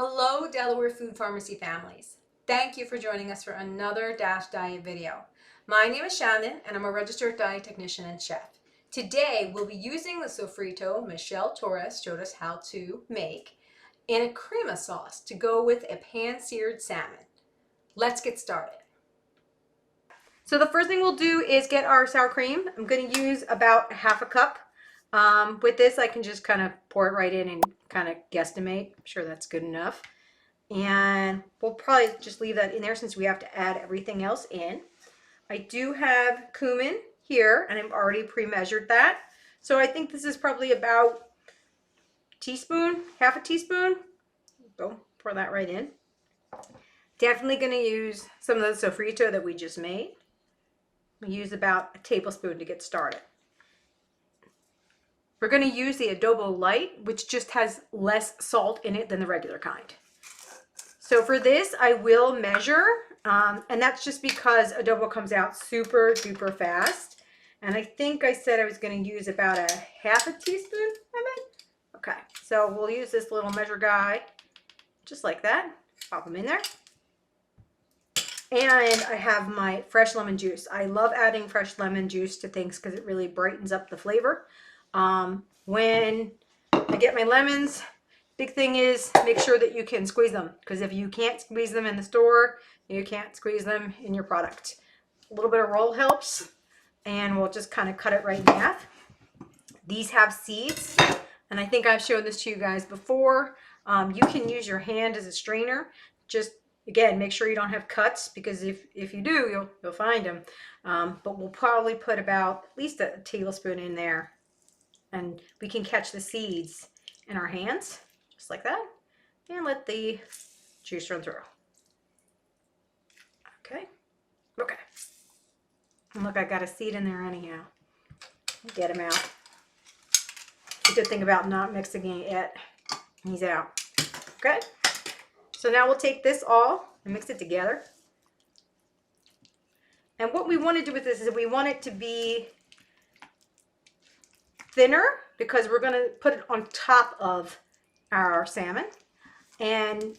Hello, Delaware Food Pharmacy families. Thank you for joining us for another DASH diet video. My name is Shannon and I'm a registered diet technician and chef. Today we'll be using the sofrito Michelle Torres showed us how to make in a crema sauce to go with a pan-seared salmon. Let's get started. So the first thing we'll do is get our sour cream. I'm going to use about half a cup. With this, I can just kind of pour it right in and kind of guesstimate. I'm sure that's good enough. And we'll probably just leave that in there since we have to add everything else in. I do have cumin here, and I've already pre-measured that. So I think this is probably about a teaspoon, half a teaspoon. Go pour that right in. Definitely going to use some of the sofrito that we just made. We use about a tablespoon to get started. We're going to use the Adobo Light, which just has less salt in it than the regular kind. So for this, I will measure, and that's just because Adobo comes out super duper fast. And I think I said I was going to use about a half a teaspoon, I think. Okay, so we'll use this little measure guy, just like that. Pop them in there. And I have my fresh lemon juice. I love adding fresh lemon juice to things because it really brightens up the flavor. When I get my lemons, big thing is make sure that you can squeeze them, because if you can't squeeze them in the store, you can't squeeze them in your product. A little bit of roll helps, and we'll just kind of cut it right in half. These have seeds, and I think I've shown this to you guys before. You can use your hand as a strainer. Just again, make sure you don't have cuts, because if you do, you'll find them. But we'll probably put about at least a tablespoon in there, and we can catch the seeds in our hands, just like that, and let the juice run through. Okay. And look, I got a seed in there anyhow. Get him out. The good thing about not mixing it yet, he's out. Okay. So now we'll take this all and mix it together. And what we want to do with this is we want it to be thinner, because we're going to put it on top of our salmon. And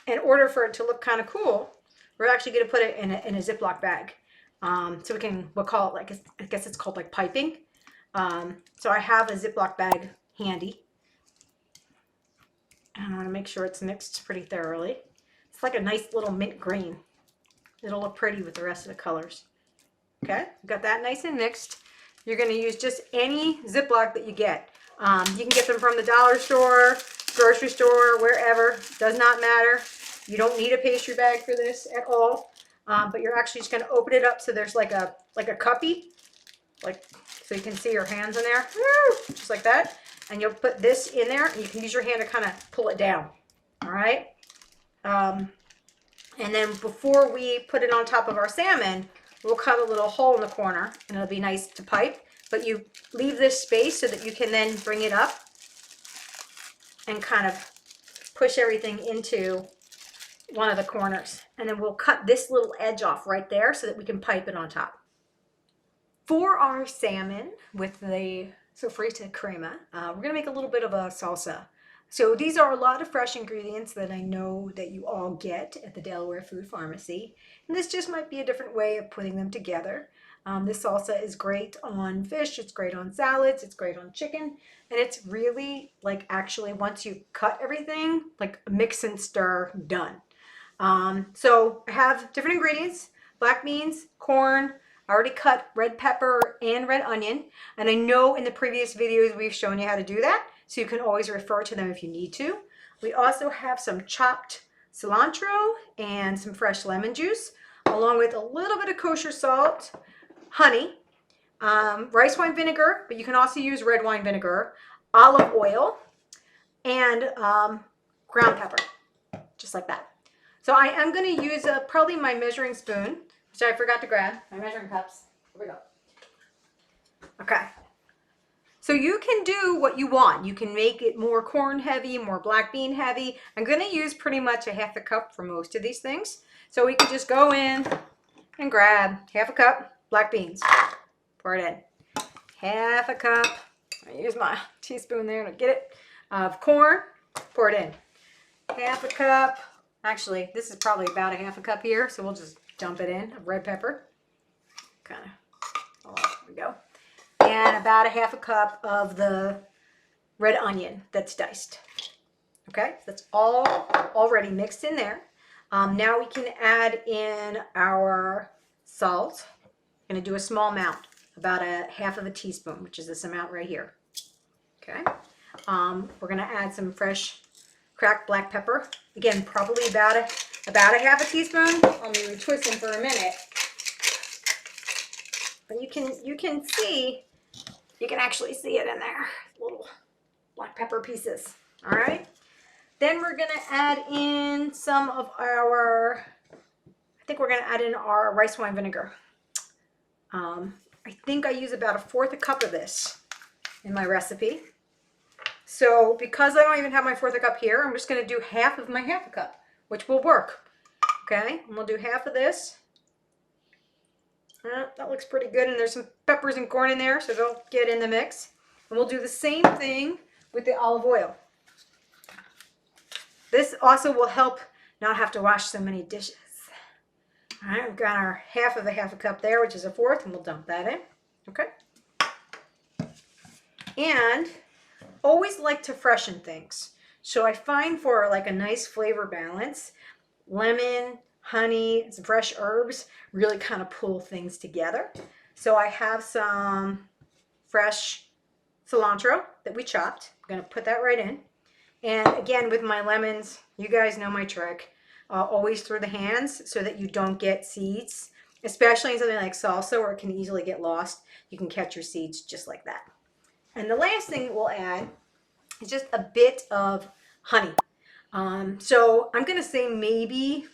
in order for it to look kind of cool, we're actually going to put it in a Ziploc bag. So we'll call it like, I guess it's called like piping. So I have a Ziploc bag handy. And I want to make sure it's mixed pretty thoroughly. It's like a nice little mint green. It'll look pretty with the rest of the colors. Okay, got that nice and mixed. You're going to use just any Ziploc that you get. You can get them from the dollar store, grocery store, wherever. Does not matter. You don't need a pastry bag for this at all. But you're actually just going to open it up so there's like a cuppy, like so you can see your hands in there, just like that. And you'll put this in there, and you can use your hand to kind of pull it down. All right. And then before we put it on top of our salmon, we'll cut a little hole in the corner, and it'll be nice to pipe. But you leave this space so that you can then bring it up and kind of push everything into one of the corners. And then we'll cut this little edge off right there so that we can pipe it on top. For our salmon with the Sofrito Crema, we're going to make a little bit of a salsa. So these are a lot of fresh ingredients that I know that you all get at the Delaware Food Pharmacy. And this just might be a different way of putting them together. This salsa is great on fish, it's great on salads, it's great on chicken. And it's really like actually once you cut everything, like mix and stir, done. So I have different ingredients: black beans, corn. I already cut red pepper and red onion. And I know in the previous videos we've shown you how to do that, so you can always refer to them if you need to. We also have some chopped cilantro and some fresh lemon juice, along with a little bit of kosher salt, honey, rice wine vinegar, but you can also use red wine vinegar, olive oil, and ground pepper, just like that. So I am going to use probably my measuring spoon, which I forgot to grab, my measuring cups. Here we go. Okay. So you can do what you want. You can make it more corn heavy, more black bean heavy. I'm going to use pretty much a half a cup for most of these things. So we can just go in and grab half a cup black beans. Pour it in. Half a cup. I use my teaspoon there to get it. Of corn. Pour it in. half a cup. Actually, this is probably about a half a cup here, so we'll just dump it in of red pepper. Kind of, oh, there we go. And about a half a cup of the red onion that's diced. Okay, so that's all already mixed in there. Now we can add in our salt. I'm going to do a small amount, about a half of a teaspoon, which is this amount right here. Okay, we're going to add some fresh cracked black pepper. Again, probably about a half a teaspoon. I'll be twisting for a minute. But you can see, you can actually see it in there, little black pepper pieces. All right. Then we're gonna add in some of our, I think we're gonna add in our rice wine vinegar. I think I use about 1/4 cup of this in my recipe. So because I don't even have my 1/4 cup here, I'm just gonna do half of my half a cup, which will work. Okay, and we'll do half of this. That looks pretty good, and there's some peppers and corn in there, so they'll get in the mix. And we'll do the same thing with the olive oil. This also will help not have to wash so many dishes. All right, we've got our half of a cup there, which is 1/4, and we'll dump that in. Okay. And always like to freshen things. So I find for like a nice flavor balance, lemon, honey, and some fresh herbs really kind of pull things together. So I have some fresh cilantro that we chopped. I'm going to put that right in. And again, with my lemons, you guys know my trick. Always through the hands so that you don't get seeds, especially in something like salsa where it can easily get lost. You can catch your seeds just like that. And the last thing we'll add is just a bit of honey. So I'm going to say maybe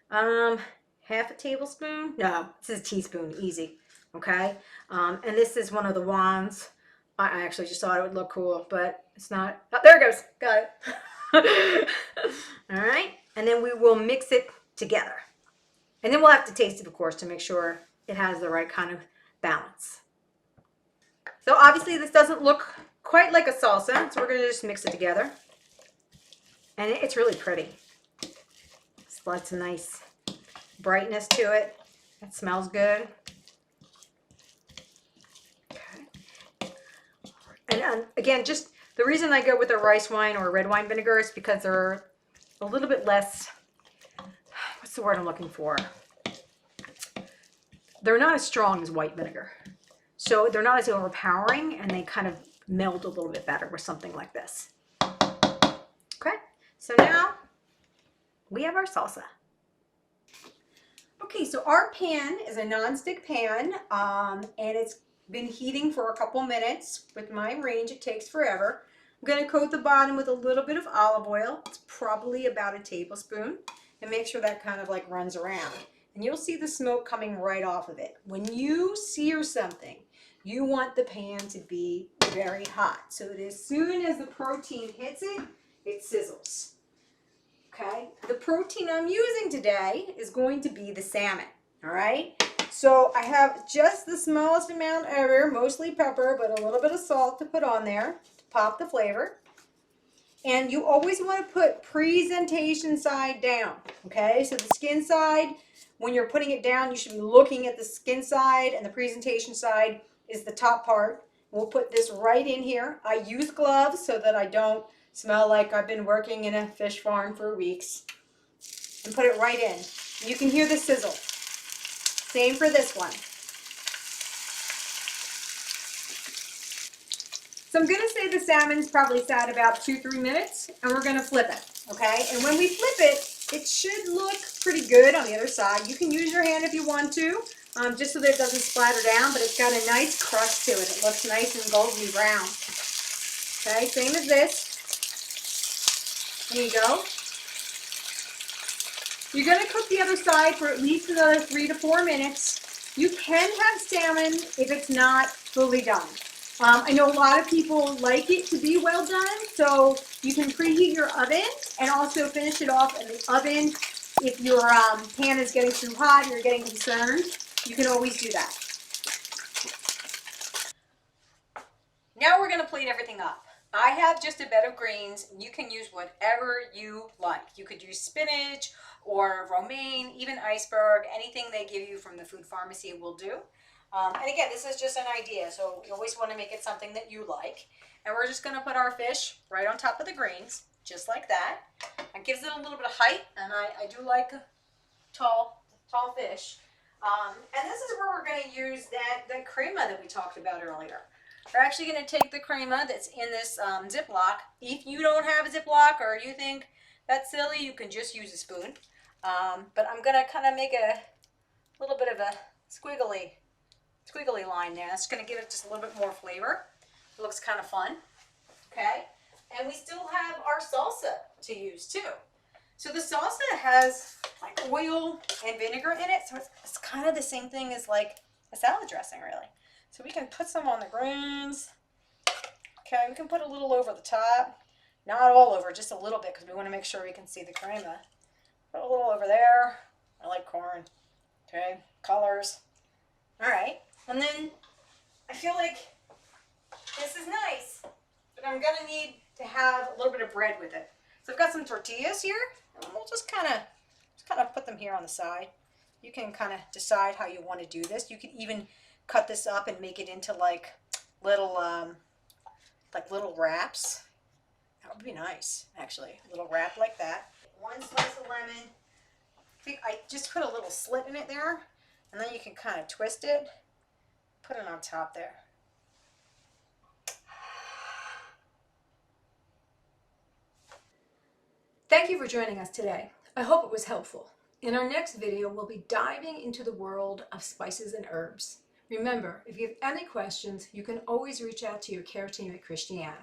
half a tablespoon. No, this is a teaspoon, easy. Okay. And this is one of the wands. I actually just thought it would look cool, but it's not. Oh, there it goes. Got it. All right. And then we will mix it together. And then we'll have to taste it, of course, to make sure it has the right kind of balance. So obviously this doesn't look quite like a salsa, so we're going to just mix it together. And it's really pretty. It's lots of nice brightness to it. It smells good. And again, just the reason I go with a rice wine or red wine vinegar is because they're a little bit less, what's the word I'm looking for? They're not as strong as white vinegar. So they're not as overpowering, and they kind of meld a little bit better with something like this. Okay, so now we have our salsa. Okay, so our pan is a non-stick pan, and it's been heating for a couple minutes. With my range, it takes forever. I'm going to coat the bottom with a little bit of olive oil. It's probably about a tablespoon, and make sure that kind of like runs around. And you'll see the smoke coming right off of it. When you sear something, you want the pan to be very hot so that as soon as the protein hits it, it sizzles. Okay, the protein I'm using today is going to be the salmon. All right. So I have just the smallest amount ever, mostly pepper, but a little bit of salt to put on there to pop the flavor. And you always want to put presentation side down, okay? So the skin side, when you're putting it down, you should be looking at the skin side, and the presentation side is the top part. We'll put this right in here. I use gloves so that I don't smell like I've been working in a fish farm for weeks. And put it right in. You can hear the sizzle. Same for this one. So I'm going to say the salmon's probably sat about 2-3 minutes, and we're going to flip it, okay? And when we flip it, it should look pretty good on the other side. You can use your hand if you want to, just so that it doesn't splatter down, but it's got a nice crust to it. It looks nice and golden brown. Okay, same as this. There you go. You're going to cook the other side for at least another 3 to 4 minutes. You can have salmon if it's not fully done. I know a lot of people like it to be well done, so you can preheat your oven and also finish it off in the oven. If your pan is getting too hot, you're getting concerned, you can always do that. Now we're going to plate everything up. I have just a bed of greens. You can use whatever you like. You could use spinach or romaine, even iceberg, anything they give you from the food pharmacy will do. And again, this is just an idea, so you always want to make it something that you like. And we're just going to put our fish right on top of the greens, just like that. It gives it a little bit of height, and I do like tall fish. And this is where we're going to use that crema that we talked about earlier. We're actually going to take the crema that's in this Ziploc. If you don't have a Ziploc or you think that's silly, you can just use a spoon. But I'm going to kind of make a little bit of a squiggly line there. That's going to give it just a little bit more flavor. It looks kind of fun. Okay. And we still have our salsa to use too. So the salsa has like oil and vinegar in it. So it's kind of the same thing as like a salad dressing, really. So we can put some on the greens. Okay, we can put a little over the top. Not all over, just a little bit because we want to make sure we can see the crema. Put a little over there. I like corn. Okay, colors. All right, and then I feel like this is nice, but I'm going to need to have a little bit of bread with it. So I've got some tortillas here, and we'll just kind of put them here on the side. You can kind of decide how you want to do this. You can even cut this up and make it into like little wraps. That would be nice, actually. A little wrap like that. One slice of lemon. I just put a little slit in it there, and then you can kind of twist it, put it on top there. Thank you for joining us today. I hope it was helpful. In our next video, we'll be diving into the world of spices and herbs. Remember, if you have any questions, you can always reach out to your care team at Christiana.